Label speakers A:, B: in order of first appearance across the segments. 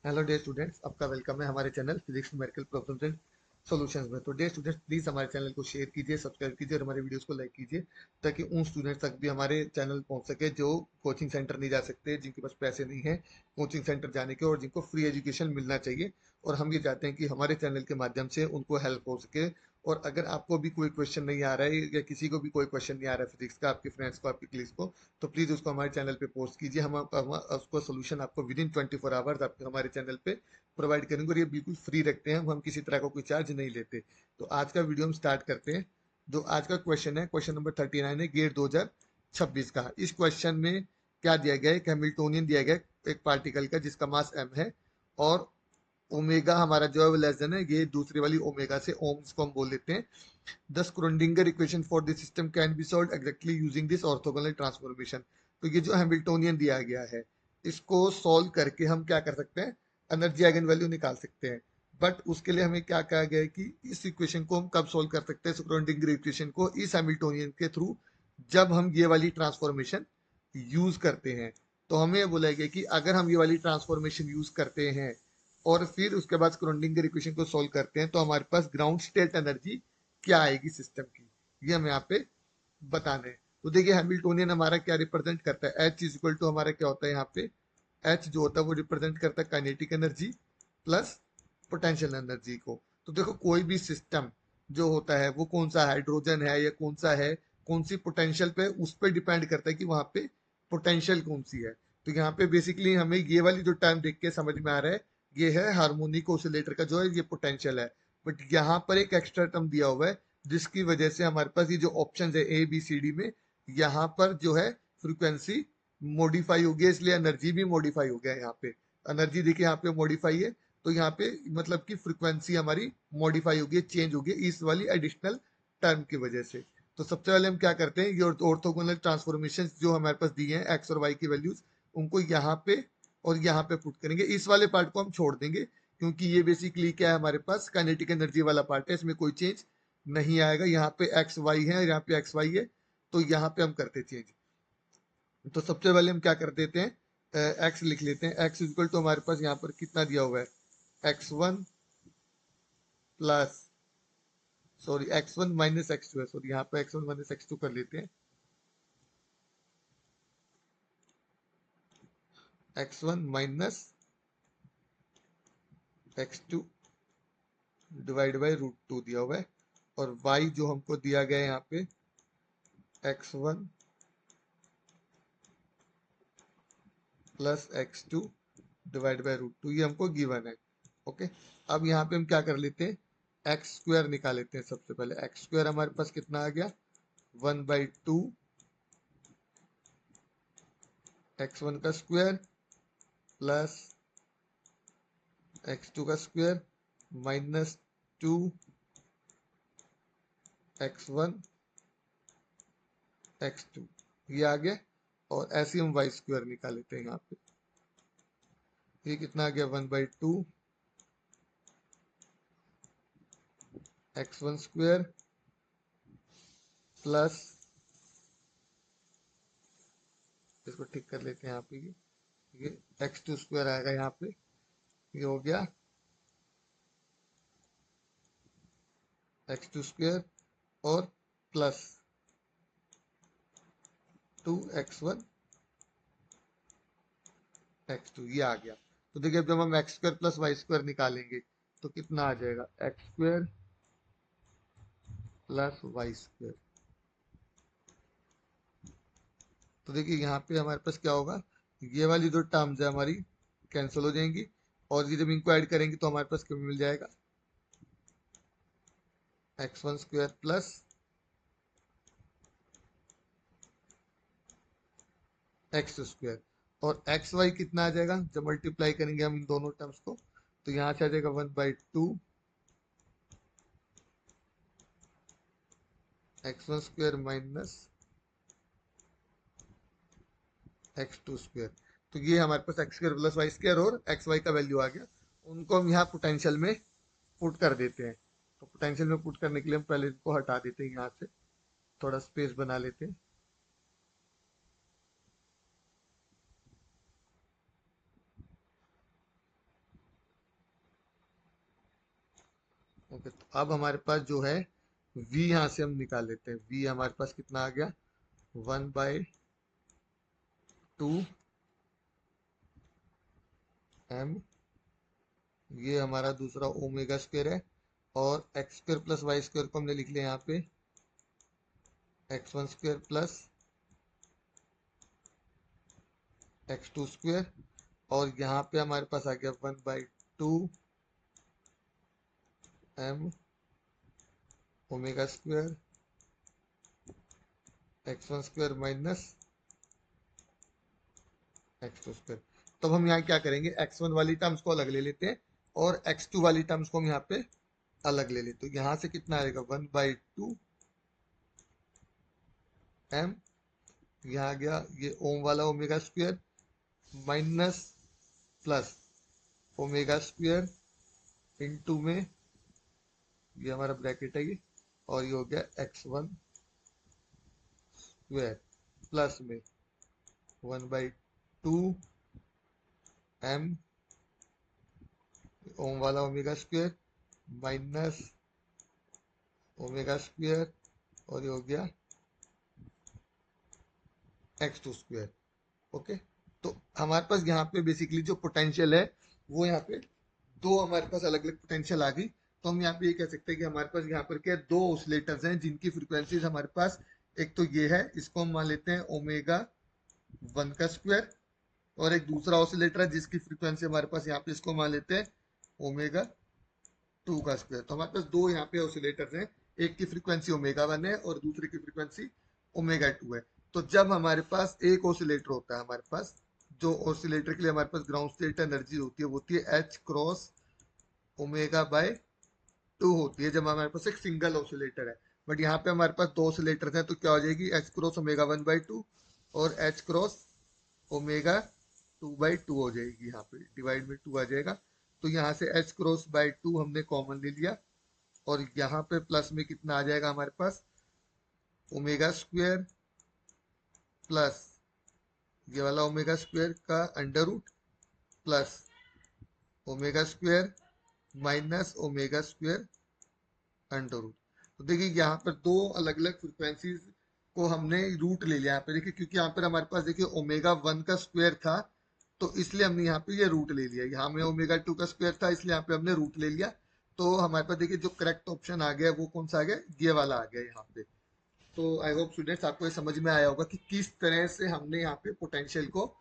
A: Hello day students, आपका welcome है हमारे channel physics numerical problems and solutions में। तो डे स्टूडेंट्स, प्लीज हमारे चैनल को शेयर कीजिए, सब्सक्राइब कीजिए और हमारे वीडियोस को लाइक कीजिए, ताकि उन स्टूडेंट्स तक भी हमारे चैनल पहुंच सके जो कोचिंग सेंटर नहीं जा सकते, जिनके पास पैसे नहीं है कोचिंग सेंटर जाने के, और जिनको फ्री एजुकेशन मिलना चाहिए। और हम ये चाहते हैं कि हमारे चैनल के माध्यम से उनको हेल्प हो सके। और अगर आपको भी कोई क्वेश्चन नहीं आ रहा है या किसी को भी कोई क्वेश्चन नहीं आ रहा है फिजिक्स का, आपके फ्रेंड्स को, आपके कलीग्स को, तो प्लीज उसको हमारे चैनल पे पोस्ट कीजिए। हम उसको सोल्यूशन आपको विद इन 24 आवर्स आपके हमारे चैनल पे प्रोवाइड करेंगे, और ये बिल्कुल फ्री रखते हैं। हम किसी तरह का कोई चार्ज नहीं लेते। तो आज का वीडियो हम स्टार्ट करते हैं। जो आज का क्वेश्चन है, क्वेश्चन नंबर 39 है, गेट 2026 का। इस क्वेश्चन में क्या दिया गया है? हैमिल्टोनियन दिया गया है एक पार्टिकल का जिसका मास m है, और ओमेगा हमारा जो है वो लेस देन है, ये दूसरी वाली ओमेगा से, ओम्स को हम बोल देते हैं। The Schrödinger equation for this system can be solve exactly using this orthogonal transformation. तो ये जो हैमिल्टोनियन दिया गया है, इसको सॉल्व करके हम क्या कर सकते हैं? एनर्जी आइगन वैल्यू निकाल सकते हैं। बट उसके लिए हमें क्या कहा गया है कि इस इक्वेशन को हम कब सॉल्व कर सकते हैं, स्क्रोडिंगर इक्वेशन को, इस हैमिल्टोनियन के थ्रू, जब हम ये वाली ट्रांसफॉर्मेशन यूज करते हैं। तो हमें ये बोला गया कि अगर हम ये वाली ट्रांसफॉर्मेशन यूज करते हैं और फिर उसके बाद स्क्रोडिंगर इक्वेशन को सॉल्व करते हैं, तो हमारे पास ग्राउंड स्टेट एनर्जी क्या आएगी सिस्टम की, ये हमें यहाँ पे बताना है। तो देखिए, हैमिल्टोनियन हमारा क्या रिप्रेजेंट करता है? एच इज इक्वल टू हमारा क्या होता है यहाँ पे? एच जो होता है वो रिप्रेजेंट करता है kinetic energy plus potential energy को। तो देखो, कोई भी सिस्टम जो होता है वो कौन सा हाइड्रोजन है या कौन सा है, कौन सी पोटेंशियल पे, उस पर डिपेंड करता है कि वहां पे पोटेंशियल कौन सी है। तो यहाँ पे बेसिकली हमें ये वाली जो टर्म देख के समझ में आ रहा है, ये है हार्मोनिक ऑसिलेटर का जो है ये पोटेंशियल है। बट यहाँ पर एक एक्स्ट्रा टर्म दिया हुआ है, जिसकी वजह से हमारे पास ये जो ऑप्शन है ए बी सी डी में, यहाँ पर जो है फ्रीक्वेंसी मॉडिफाई हो गया, इसलिए एनर्जी भी मॉडिफाई हो गया है। यहाँ पे एनर्जी देखिए, यहाँ पे मॉडिफाई है, तो यहाँ पे मतलब कि फ्रीक्वेंसी हमारी मॉडिफाई हो गई, चेंज हो गई इस वाली एडिशनल टर्म की वजह से। तो सबसे पहले हम क्या करते हैं, ये ऑर्थोगोनल ट्रांसफॉर्मेशन जो हमारे पास दिए हैं एक्स और वाई की वैल्यूज, उनको यहाँ पे और यहाँ पे पुट करेंगे। इस वाले पार्ट को हम छोड़ देंगे, क्योंकि ये बेसिकली क्या है, हमारे पास काइनेटिक एनर्जी वाला पार्ट है, इसमें कोई चेंज नहीं आएगा। यहाँ पे एक्स वाई है, यहाँ पे एक्स वाई है, तो यहाँ पे हम करते चेंज। तो सबसे पहले हम क्या कर देते हैं, एक्स लिख लेते हैं। एक्स इक्वल टू हमारे पास यहाँ पर कितना दिया हुआ है? x1 plus, sorry x1 minus x2 है, सॉरी यहाँ पे x1 माइनस x2 कर लेते हैं। x1 minus x2 divide by √2 दिया हुआ है, और y जो हमको दिया गया है यहाँ पे x1 plus x2 divide by √2, ये हमको गिवन है। ओके, अब यहाँ पे हम क्या कर लेते हैं, एक्स स्क्वायर निकाल लेते हैं। सबसे पहले एक्स स्क्वायर हमारे पास कितना आ गया? 1/2 x1 का स्क्वायर प्लस x2 का स्क्वायर माइनस 2 x1 x2, ये आ गया। और ऐसे ही हम वाई स्क्वायर निकाल लेते हैं। यहाँ पे ये कितना आ गया? 1/2 x1 स्क्वायर प्लस, इसको ठीक कर लेते हैं यहाँ पे, ये x2 स्क्वायर आएगा यहाँ पे, ये हो गया x2 स्क्वायर और प्लस 2x1 x2, ये आ गया। तो देखिए, जब हम x square plus Y square निकालेंगे तो कितना आ जाएगा? X square plus Y square. तो देखिए, यहाँ पे हमारे पास क्या होगा, ये वाली जो टर्म्स है हमारी कैंसिल हो जाएंगी, और ये जब इनको ऐड करेंगे तो हमारे पास क्या मिल जाएगा? x1 square plus x square, और एक्स वाई कितना आ जाएगा जब मल्टीप्लाई करेंगे हम इन दोनों टर्म्स को? तो यहाँ से आ जाएगा 1/2 x1 square minus x2 square. तो ये हमारे पास X square plus Y square और एक्स वाई का वैल्यू आ गया। उनको हम यहाँ पोटेंशियल में पुट कर देते हैं। तो पोटेंशियल में पुट करने के लिए हम पहले इनको हटा देते हैं, यहाँ से थोड़ा स्पेस बना लेते हैं। ओके, तो अब हमारे पास जो है v यहाँ से हम निकाल लेते हैं। v हमारे पास कितना आ गया, 1/2 m, ये हमारा दूसरा ओमेगा स्क्वायर है। और x square plus Y square को हमने लिख लिया यहाँ पे x1 square plus x2 square. और यहाँ पे हमारे पास आ गया 1/2 m omega square x1 square minus x2 square. तब हम यहाँ क्या करेंगे, x1 वाली टर्म्स को अलग ले लेते हैं और x2 वाली टर्म्स को हम यहाँ पे अलग ले लेते हैं। तो यहाँ से कितना आएगा, 1/2 m, यहाँ आ गया ये ओम वाला omega square minus plus omega square into में ये हमारा ब्रैकेट है ये, और ये हो गया x1 स्क्वायर प्लस में 1/2 m ओम वाला omega square minus omega square, और ये हो गया x2 स्क्वायर। ओके, तो हमारे पास यहाँ पे बेसिकली जो पोटेंशियल है वो यहाँ पे दो हमारे पास अलग अलग पोटेंशियल आ गई। तो हम यहाँ पे ये कह सकते हैं कि हमारे पास यहाँ पर क्या है, दो ऑसिलेटर्स हैं जिनकी फ्रीक्वेंसीज हमारे पास, एक तो ये है, इसको हम मान लेते हैं ओमेगा 1 का स्क्वायर, और एक दूसरा ऑसिलेटर है जिसकी फ्रीक्वेंसी हमारे पास यहाँ पे, इसको मान लेते हैं ओमेगा 2 का स्क्वायर। तो हमारे पास दो यहाँ पे ऑसिलेटर्स हैं, एक की फ्रीक्वेंसी ओमेगा 1 है और दूसरे की फ्रीक्वेंसी ओमेगा 2 है। तो जब हमारे पास एक ऑसिलेटर होता है, हमारे पास जो ऑसिलेटर के लिए हमारे पास ग्राउंड स्टेट एनर्जी होती है वो होती है एच क्रॉस ओमेगा बाय 2 होती है, जब हमारे पास एक सिंगल ऑसिलेटर है। बट यहाँ पे हमारे पास दो ऑसिलेटर्स हैं, तो क्या हो जाएगी, एच क्रॉस ओमेगा 1/2 और एच क्रॉस ओमेगा 2/2 हो जाएगी। यहाँ पे डिवाइड में 2 आ जाएगा। तो यहाँ से एच क्रॉस बाय 2 हमने कॉमन ले लिया, और यहाँ पे प्लस में कितना आ जाएगा हमारे पास, ओमेगा स्क्वायर प्लस ये वाला ओमेगा स्क्वायर का under root plus omega square minus omega square under root. तो देखिए यहाँ पर दो अलग अलग फ्रिक्वेंसीज को हमने रूट ले लिया यहाँ पे, देखिए क्योंकि यहाँ पर हमारे पास देखिए ओमेगा 1 का स्क्वायर था, तो इसलिए हमने यहाँ पे ये रूट ले लिया। यहाँ में ओमेगा 2 का स्क्वायर था, इसलिए यहाँ पे हमने रूट ले लिया। तो हमारे पास देखिए जो करेक्ट ऑप्शन आ गया वो कौन सा आ गया, ये वाला आ गया यहाँ पे। तो आई होप स्टूडेंट्स आपको ये समझ में आया होगा कि किस तरह से हमने यहाँ पे पोटेंशियल को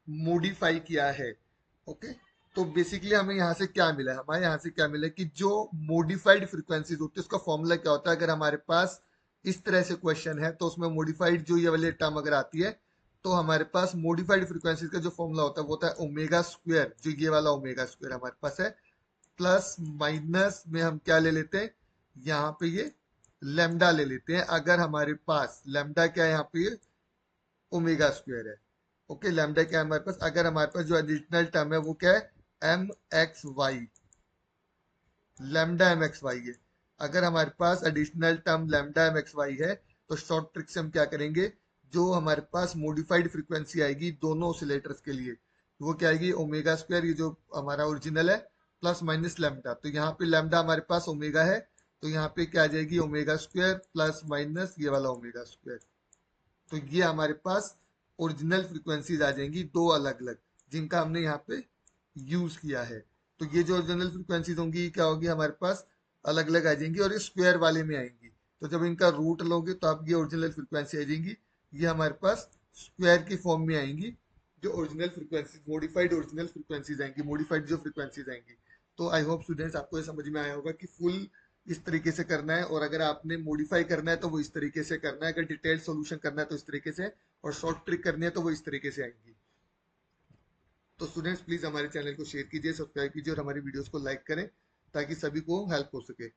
A: मॉडिफाई किया है। ओके, तो बेसिकली हमें यहाँ से क्या मिला है, हमारे यहाँ से क्या मिला है कि जो मॉडिफाइड फ्रीक्वेंसीज होती है उसका फॉर्मूला क्या होता है। अगर हमारे पास इस तरह से क्वेश्चन है तो उसमें मॉडिफाइड जो ये वाली टर्म अगर आती है, तो हमारे पास मॉडिफाइड फ्रीक्वेंसीज का जो फॉर्मूला होता है वो होता है ओमेगा स्क्वायर, जो ये वाला ओमेगा स्क्वायर हमारे पास है, प्लस माइनस में हम क्या ले लेते हैं, यहाँ पे ये लेमडा ले लेते हैं। अगर हमारे पास लेमडा क्या है, यहाँ पे ये ओमेगा स्क्वायर है। ओके, लैम्डा क्या है हमारे पास, अगर हमारे पास जो एडिशनल टर्म है वो क्या है, M X Y, lambda M X Y है। अगर हमारे पास additional term lambda M X Y है, तो शॉर्ट ट्रिक से हम क्या करेंगे, जो हमारे पास मॉडिफाइड फ्रीक्वेंसी आएगी दोनों ऑसिलेटर्स के लिए, वो क्या आएगी, ओमेगा स्क्वायर, ये जो हमारा ओरिजिनल है, प्लस माइनस लैम्डा। तो यहाँ पे लैम्डा हमारे पास ओमेगा है, तो यहाँ पे क्या आ जाएगी, ओमेगा स्क्वायर प्लस माइनस ये वाला ओमेगा स्क्वायर। तो ये हमारे पास ओरिजिनल फ्रीक्वेंसीज आ जाएंगी दो अलग अलग, जिनका हमने यहाँ पे यूज किया है। तो ये जो ओरिजिनल फ्रीक्वेंसीज होंगी क्या होगी, हमारे पास अलग अलग आ जाएंगी और ये स्क्वायर वाले में आएंगी। तो जब इनका रूट लोगे तो आप ये ओरिजिनल फ्रीक्वेंसी आ जाएंगी, ये हमारे पास स्क्वायर की फॉर्म में आएंगी, जो original frequency modified original frequencies आएंगी, मॉडिफाइड जो फ्रीक्वेंसीज आएंगी। तो आई होप स्टूडेंट्स आपको ये समझ में आया होगा कि फुल इस तरीके से करना है, और अगर आपने मॉडिफाई करना है तो वो इस तरीके से करना है, अगर डिटेल्ड सॉल्यूशन करना है तो इस तरीके से, और शॉर्ट ट्रिक करनी है तो वो इस तरीके से आएंगी। तो स्टूडेंट्स प्लीज हमारे चैनल को शेयर कीजिए, सब्सक्राइब कीजिए और हमारी वीडियोस को लाइक करें ताकि सभी को हेल्प हो सके।